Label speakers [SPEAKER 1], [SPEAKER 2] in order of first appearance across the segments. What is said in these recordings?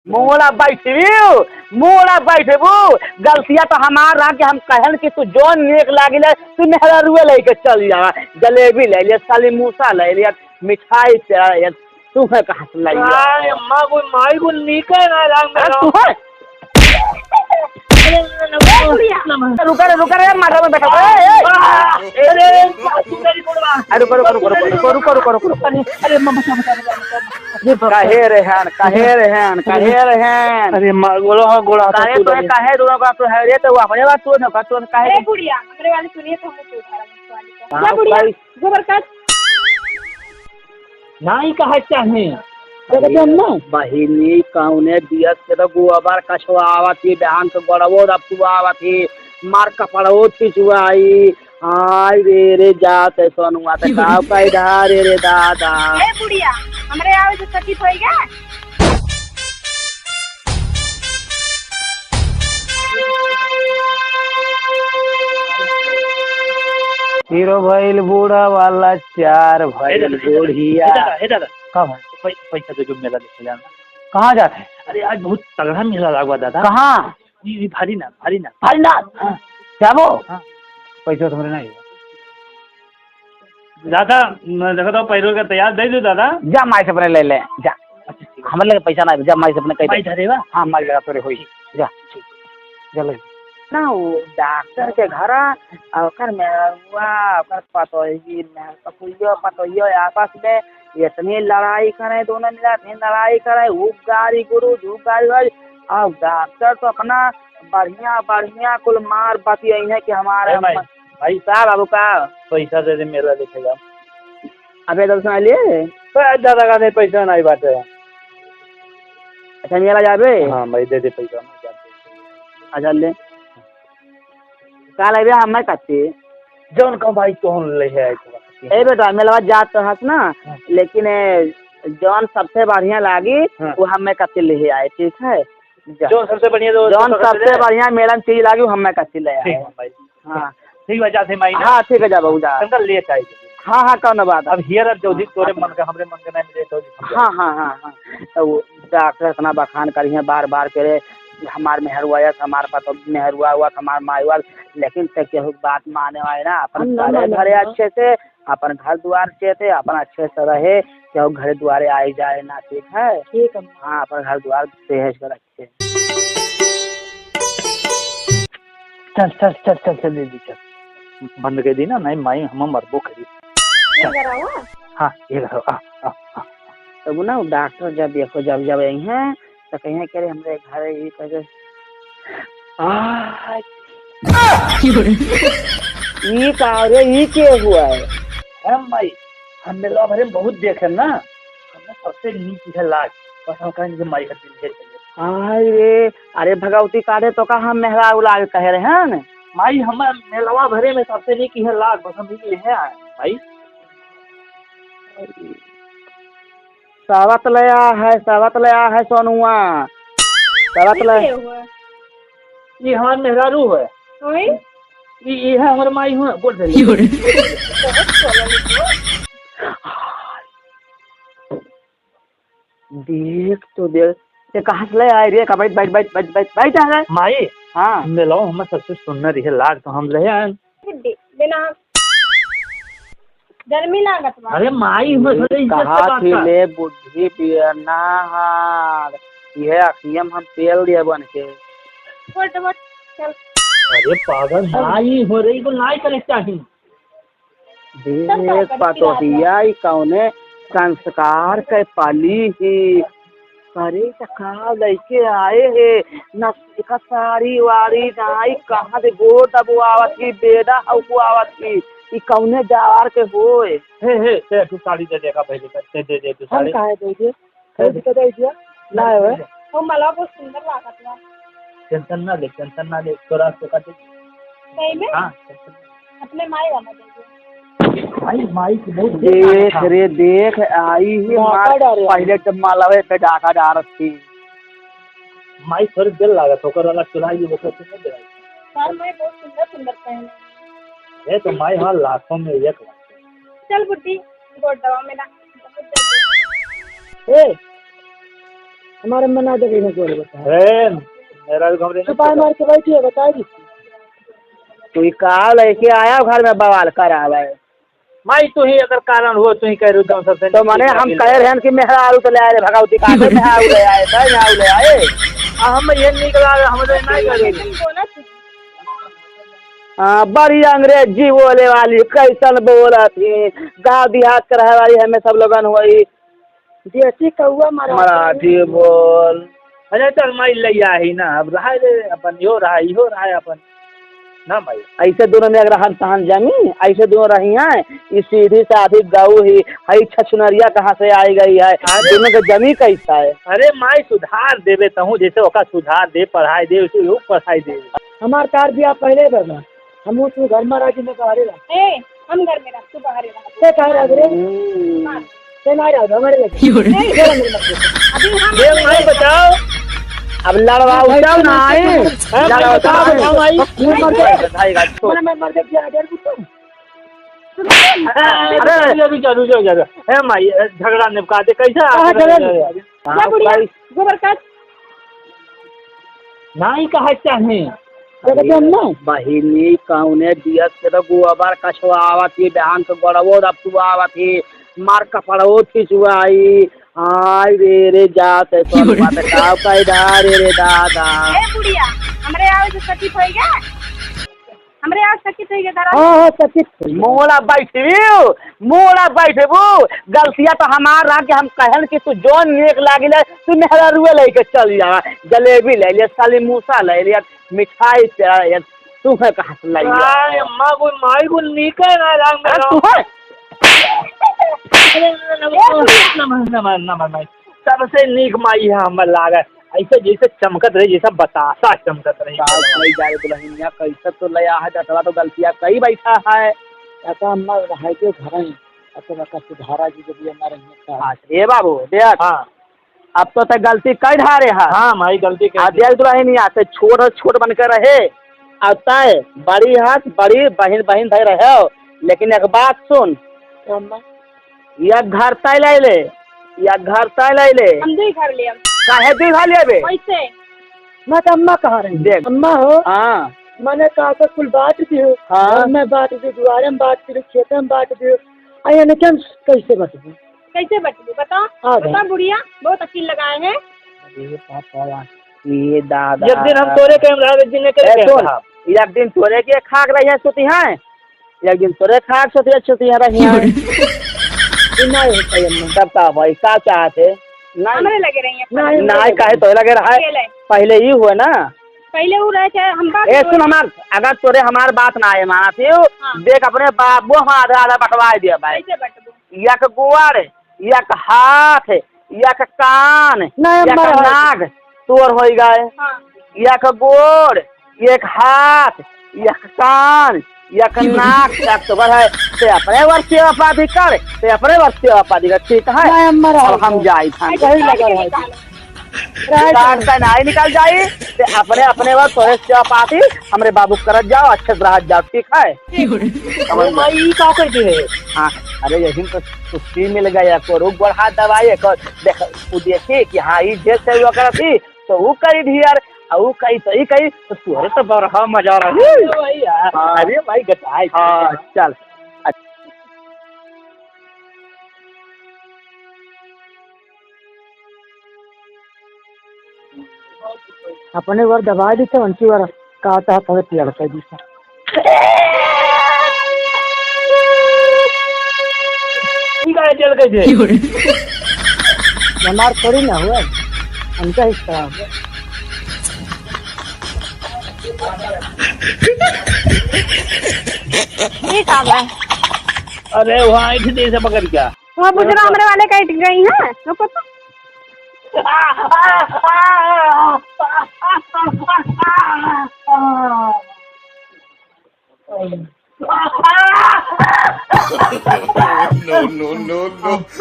[SPEAKER 1] मोड़ा बैठबू गलतिया तो हमार रहा कि हम कहन कि तू जो नेक लागिल तू मेहरा रुए लेके चल जा जलेबी ले लिया समोसा ले लिया मिठाई तू है कहाँ से लाई
[SPEAKER 2] माई को नीके ना
[SPEAKER 1] तू है रुका रे मारा में बैठा रुको
[SPEAKER 2] अरे
[SPEAKER 1] काहे रहन
[SPEAKER 2] अरे गोड़ा गोड़ा
[SPEAKER 1] काहे तो काहे दोनों का तो है रे तो अपने बात तू न का तो काहे
[SPEAKER 3] बुढ़िया हमरे वाली सुनिए तो हमको उठा क्या बुढ़िया गोबर काट
[SPEAKER 2] नहीं कहा चाहे
[SPEAKER 1] बहिनी कौने दियत के तो गोबर कछवा आवती बहन तो गड़वो रपटुआ आवती मार कपड़ो छिचुआई हाय रे जाते सोनुआ ते काव कई धारे रे दादा
[SPEAKER 3] ए बुढ़िया हमरे आवे तो तकलीफ होएगा
[SPEAKER 1] हीरो भइल बूढ़ा वाला चार भइल बुढ़िया
[SPEAKER 2] दादा कब पैसा दे जो मेला देखे जाना
[SPEAKER 1] कहाँ जाते हैं
[SPEAKER 2] अरे आज बहुत तगड़ा मेला लगा दादा
[SPEAKER 1] कहाँ
[SPEAKER 2] ये भारी ना
[SPEAKER 1] हाँ। क्या वो
[SPEAKER 2] हाँ।
[SPEAKER 1] पैसा तुम्हारे नहीं
[SPEAKER 2] दादा देखो तो पैरों का तैयार दे दो दादा
[SPEAKER 1] जा माई से अपने ले ले जा हमारे लगे पैसा नहीं जा माई से अपने
[SPEAKER 2] भाई धरेगा
[SPEAKER 1] हाँ माई लगा तोरे होई जा जा ले ना वो डॉक्टर के घर ओकर में हुआ ओकर पतोइयो आपस में इतनी लड़ाई करे दोनों मिला इतनी लड़ाई करे वो गाड़ी गुरु धूप गाड़ी भाई अब डॉक्टर तो अपना बढ़िया कुल मार बाती आई है कि हमारे
[SPEAKER 2] भाई
[SPEAKER 1] साहब बाबू का
[SPEAKER 2] पैसा दे दे मेला देखेगा
[SPEAKER 1] अबे दर्शन लिए
[SPEAKER 2] दादा का पैसा नहीं बात है
[SPEAKER 1] अच्छा मेला जाबे
[SPEAKER 2] हाँ भाई दे दे पैसा
[SPEAKER 1] अच्छा ले काल अबे हम कत्ते
[SPEAKER 2] जौन का भाई कौन ले है
[SPEAKER 1] ए बेटा मेलवा जात तो हस ना लेकिन जौन सबसे बढ़िया लागी वो हमें कत्ते ले आए ठीक है
[SPEAKER 2] जौन सबसे बढ़िया
[SPEAKER 1] जौन सबसे बढ़िया मेला में चीज लागी वो हमें कत्ते ले आए हाँ
[SPEAKER 2] ठीक वजह से माई
[SPEAKER 1] हाँ ठीक है जा बहू जा
[SPEAKER 2] ले चाहिए
[SPEAKER 1] हाँ हाँ कौन बात
[SPEAKER 2] अब हियर जो तोरे मन का हमरे मन का नहीं मिले तो
[SPEAKER 1] हाँ तो वो डॉक्टर इतना बखान करी है बार बार करे हमार मेहरुआ हमारे पास तो मेहरुआ हुआ हमार माई हुआ लेकिन से केहू बात माने वाले ना अपन घरे अच्छे से अपन घर द्वार से अपन अच्छे से रहे केहू घरे द्वारे आई जाए ना ठीक है हाँ अपन घर द्वार सेहज कर अच्छे
[SPEAKER 2] चल दे दी चल बंद कर दी ना नहीं माई हम मरबो करी हाँ ये रहो
[SPEAKER 1] तो ना डॉक्टर जब देखो जब यही है तो कहीं करे हमारे घर ही करे ये कार्य ये क्या हुआ है
[SPEAKER 2] हम भाई हम मेला भरे बहुत देखे ना हमने सबसे नीच है लाग बस हम कहेंगे माई का दिल
[SPEAKER 1] हाय रे अरे भगवती काढ़े तो का हम मेहरा उलाग कह रहे हैं ना
[SPEAKER 2] माई हम मेलवा भरे में सबसे नीक है लाग बस हम ले है भाई
[SPEAKER 1] सावत लया है सोनुआ सावत लया
[SPEAKER 2] ये हमार मेहरारू है ये है हमारे माई हुआ बोल रही
[SPEAKER 1] देख तो देख ये कहाँ से ले आए रे का बैठ
[SPEAKER 2] माई
[SPEAKER 1] हाँ
[SPEAKER 2] मेलो हम सबसे सुंदर है लाग तो हम ले आए
[SPEAKER 3] बिना गर्मी लागत बा
[SPEAKER 2] अरे माई
[SPEAKER 1] कहा थी ले बुद्धि पियना हार ये अखियम हम तेल दिया बन के
[SPEAKER 3] चल
[SPEAKER 2] अरे पागल माई हो रही को नहीं करे चाहिए
[SPEAKER 1] देख पतोहिया कौने संस्कार के पाली ही अरे का लड़के आए है न साड़ी वाड़ी नाई कहाँ से गोड़ दबो आवत की बेड़ा हउ आवत की ई कौने जार के होए
[SPEAKER 2] हे ते तू साड़ी दे देगा पहले दे तू साड़ी
[SPEAKER 1] हम काहे दे दिया लाए हुए
[SPEAKER 3] वो मला बहुत सुंदर लागत बा
[SPEAKER 2] टेंशन ना ले तोरा से का दे
[SPEAKER 3] सही में
[SPEAKER 2] हां
[SPEAKER 3] अपने माई वाला दे
[SPEAKER 2] माई की बहुत
[SPEAKER 1] देख रे देख आई ही मार पहले जब मालवे पे डाका डार थी
[SPEAKER 2] माई थोड़ी दिल लागत ओकर वाला चुलाई वो कैसे नहीं दे
[SPEAKER 3] सर मैं बहुत सुंदर पहने
[SPEAKER 2] ये तो माई हां लाखों में एक
[SPEAKER 3] चल बुड्ढी गोड़ दवा मेरा
[SPEAKER 1] ए हमारे मना दे रही है बता।
[SPEAKER 2] अरे मेरा भी घमरे
[SPEAKER 1] छुपा मार के बैठी है बता दी तू का लेके आया घर में बवाल करावे
[SPEAKER 2] माई तू ही अगर कारण हो तू ही कह रही सबसे
[SPEAKER 1] तो माने हम कह रहे हैं कि मेहरारू तो ले आए भगवती का मेहरारू ले आए मेहरारू ले आए
[SPEAKER 2] हम ये निकला हम तो नहीं करेंगे।
[SPEAKER 1] हाँ बड़ी अंग्रेजी बोले वाली कैसन बोला थी गाँव देहात के रहे वाली हमें सब लोगन हुई देसी कौआ मराठी बोल।
[SPEAKER 2] अरे चल माई लिया ही ना अब रहा दे अपन यो रहा अपन ना भाई
[SPEAKER 1] ऐसे दोनों में अगर हम तहन जमी ऐसे दोनों रही हैं ये सीधी साधी गऊ ही हई छछुनरिया कहाँ से आई गई है दोनों के जमी कैसा है।
[SPEAKER 2] अरे माई सुधार देवे तहूँ जैसे ओका सुधार दे पढ़ाई दे उसे योग पढ़ाई दे
[SPEAKER 1] हमार कार भी आप पहले करना हम उस घर में राजी में बाहर
[SPEAKER 3] हम घर में रह तू बाहर
[SPEAKER 2] माई बताओ
[SPEAKER 1] अब लड़वाओ चल ना
[SPEAKER 2] अरे माई झगड़ा निपका दे कैसा
[SPEAKER 3] गोबर काट
[SPEAKER 2] नहीं कहा चाहे
[SPEAKER 1] बहिनी कौने दियत से तो गोबर कछुआ आवत ही बहन के गड़बो रफ्तु आवत ही मार कपड़ो खिंचवाई आई रे जाते तो बात काव कैदा रे दादा
[SPEAKER 3] ए बुढ़िया हमरे आवे से सचित होई गया हमरे आज सचित होई गया दादा
[SPEAKER 1] हां सचित मोड़ा बैठबू गलतिया तो हमार रहा कि हम कहन कि तू जोन नेक लागिले तू मेहरा रुए लेके चल जा जलेबी ले ले समोसा ले ले मिठाई ले तू है कहां से लाई
[SPEAKER 2] अम्मा को माई को निकल ना रंग में
[SPEAKER 1] तू है
[SPEAKER 2] सबसे नीक माई है हमर लागत ऐसे जैसे चमकत रही जैसा बतासा चमकत रही
[SPEAKER 1] दुल्हनिया कैसे तो लया है दसवा तो गलतियां कई बैठा है ऐसा अम्मा रहे के घर है अच्छा सुधारा जी जब ना रही रे बाबू देख
[SPEAKER 2] हाँ
[SPEAKER 1] अब तो गलती कई ढारे है
[SPEAKER 2] हाँ माई गलती
[SPEAKER 1] देख दुल्हनिया से छोट बन कर रहे अब तय बड़ी हाथ बड़ी बहन धै रहे हो लेकिन एक बात सुन या घर तय ले
[SPEAKER 3] हम दो घर ले
[SPEAKER 1] काहे दी घर लेबे
[SPEAKER 3] कैसे
[SPEAKER 1] मैं तो अम्मा कहाँ रही देख अम्मा हो हाँ मैंने कहा तो कुल बात दी हो हाँ मैं बात दी दुआरे में बात दी खेत में बात दी आया ने क्या कैसे बचबू
[SPEAKER 3] बता बुढ़िया बहुत अकील लगाए हैं
[SPEAKER 1] अरे पापा ये दादा
[SPEAKER 2] एक दिन हम तोरे के
[SPEAKER 1] एक दिन तोरे के खाक रही है सोती है एक दिन तोरे खाक सोती है रही है नहीं तब का भाई का चाहते
[SPEAKER 3] हमरे लगे रही है
[SPEAKER 1] नहीं काहे तो लगे रहा है पहले ही हुए ना
[SPEAKER 3] पहले वो रहे थे हम बात
[SPEAKER 1] ए सुन हमार अगर तोरे हमार बात ना आए माना थी देख अपने बाबू आधा आधा बटवा दिया भाई एक गोड़ एक हाथ एक कान एक नाक तोर हो गए एक गोड़ एक हाथ एक कान एक नाक एक तो है ते अपने वर्ष सेवापाती कर ते अपने वर्ष सेवापाती कर ठीक है अब हम जाई नहीं निकल जाई ते अपने वर्ष तोरे सेवापाती हमरे बाबू करत जाओ अच्छे से रह जाओ ठीक है
[SPEAKER 2] का करती है
[SPEAKER 1] हाँ अरे यही तो सुस्ती मिल गया को रोग बढ़ा दवाई देख वो देखी कि हाँ ये जेल से वो कर थी तो वो करी ढियर वो कही तो ही कही तो तुहरे तो बड़ा मजा रहा
[SPEAKER 2] अरे भाई गटाई
[SPEAKER 1] हाँ चल अपने बार दबा दी तो उनकी बार कहता है लड़का जी
[SPEAKER 2] चल गए
[SPEAKER 1] हमार थोड़ी ना हुआ उनका हिस्सा
[SPEAKER 3] ये काम है
[SPEAKER 2] अरे वहाँ इठ दे से पकड़ क्या
[SPEAKER 3] वहाँ बुजरा हमरे वाले कट गई है तो पता
[SPEAKER 4] no.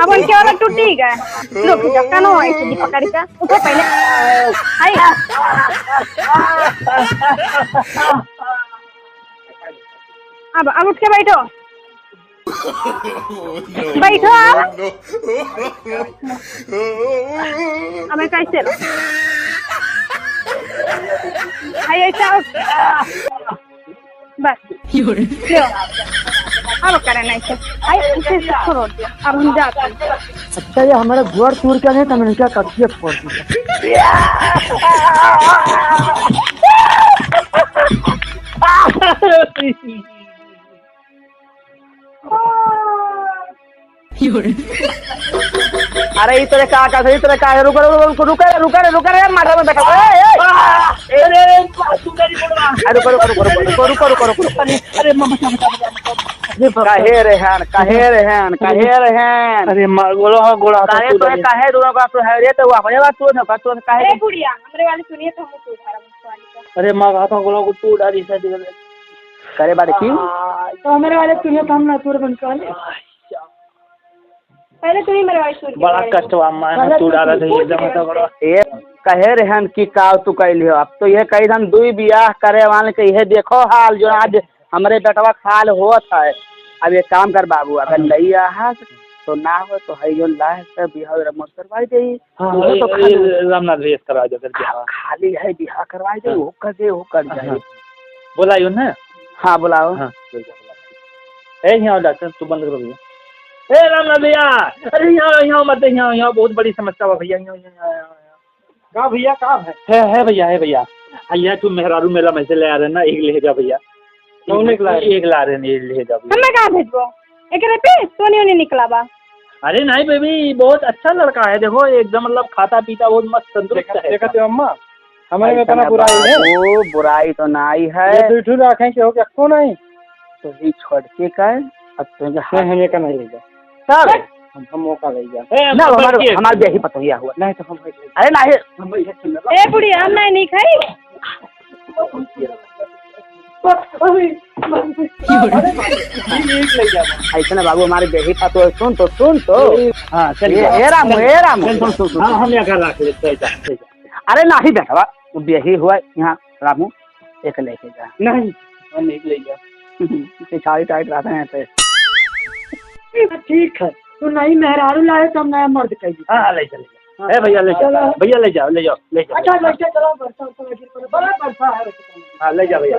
[SPEAKER 3] अब उनके वाला टूटी गए लोग जक्का नो ऐसे पकड़ के उठो पहले हाय अब उठ के बैठो बैठो आओ हमें कैसे आइए ऐसा बस लो अब करे नहीं से आइए इसे छोड़ो दिया अब हम जाते हैं।
[SPEAKER 1] अच्छा ये हमारा घर टूर का नहीं तो मैंने क्या कटिए फोड़ दी अरे इतने का रुका रे माथा में बैठा काहे रहन
[SPEAKER 2] अरे गोड़ा
[SPEAKER 1] काहे दोनों का तो है रे तो अपने बात तो काहे
[SPEAKER 3] अरे बुढ़िया हमरे वाली सुनिए तो हम तो उधार वाली
[SPEAKER 2] अरे माँ हाथा गोड़ा को तू डाली से
[SPEAKER 1] करे बारे की
[SPEAKER 2] तो हमारे वाले सुनिए तो हम ना तोर बन के
[SPEAKER 3] पहले तुम ही मेरे वाली सुन
[SPEAKER 2] बड़ा कष्ट हुआ मां तू डाला था एकदम तो गोड़ा
[SPEAKER 1] ए कहे रहन की का तू कैली हो अब तो ये कही हम दुई बियाह करे वाले के ये देखो हाल जो आज हमरे बेटवा खाल होत है। अब ये काम कर बाबू अगर नहीं आहा तो ना हो तो है जो लाह से बियाह रमत करवाई दे तो
[SPEAKER 2] रामनाथ रेस करा दे कर
[SPEAKER 1] खाली है बियाह करवाई दे वो कर जाए
[SPEAKER 2] बुलाइयो ना।
[SPEAKER 1] हाँ बुलाओ।
[SPEAKER 2] हाँ ए यहाँ डॉक्टर तू बंद करो भैया। ए रामनाथ भैया अरे यहाँ मत यहाँ बहुत बड़ी समस्या है भैया का भैया का है भैया भैया तू मेहरारू मेला में से ले आ रहे ना एक ले जा भैया एक ला रहे एक ले जा
[SPEAKER 3] मैं कहाँ भेजबो एक रे पे सोनी नहीं निकला बा।
[SPEAKER 2] अरे नहीं बेबी बहुत अच्छा लड़का है देखो एकदम मतलब खाता पीता बहुत मस्त तंदुरुस्त है। देखते हो अम्मा हमारे में इतना बुराई है
[SPEAKER 1] वो बुराई तो नहीं है
[SPEAKER 2] तो रखें कि हो क्या क्यों नहीं
[SPEAKER 1] तो ही छोड़ के कर अब तो
[SPEAKER 2] हमें का नहीं ले जा
[SPEAKER 1] सर
[SPEAKER 2] हम मौका ले जा
[SPEAKER 1] ना हमारे यही पता हुआ नहीं तो हम अरे नहीं
[SPEAKER 3] ए बुढ़िया हम नहीं खाई
[SPEAKER 1] ऐसे ना बाबू हमारे बेही पा तो सुन तो
[SPEAKER 2] हाँ
[SPEAKER 1] राम सुन
[SPEAKER 2] हम यहाँ कर रख लेते
[SPEAKER 1] अरे नहीं बेटा बेही हुआ यहाँ रामू एक लेके जा
[SPEAKER 2] नहीं हम एक ले जा
[SPEAKER 1] पिछाड़ी टाइट रहते हैं पे
[SPEAKER 2] ठीक है तो नहीं मेहरारू लाए तो हम नया मर्द कही हाँ ले चले भैया ले चलो भैया ले जाओ अच्छा ले चलो बड़ा बरसा है हाँ ले जाओ भैया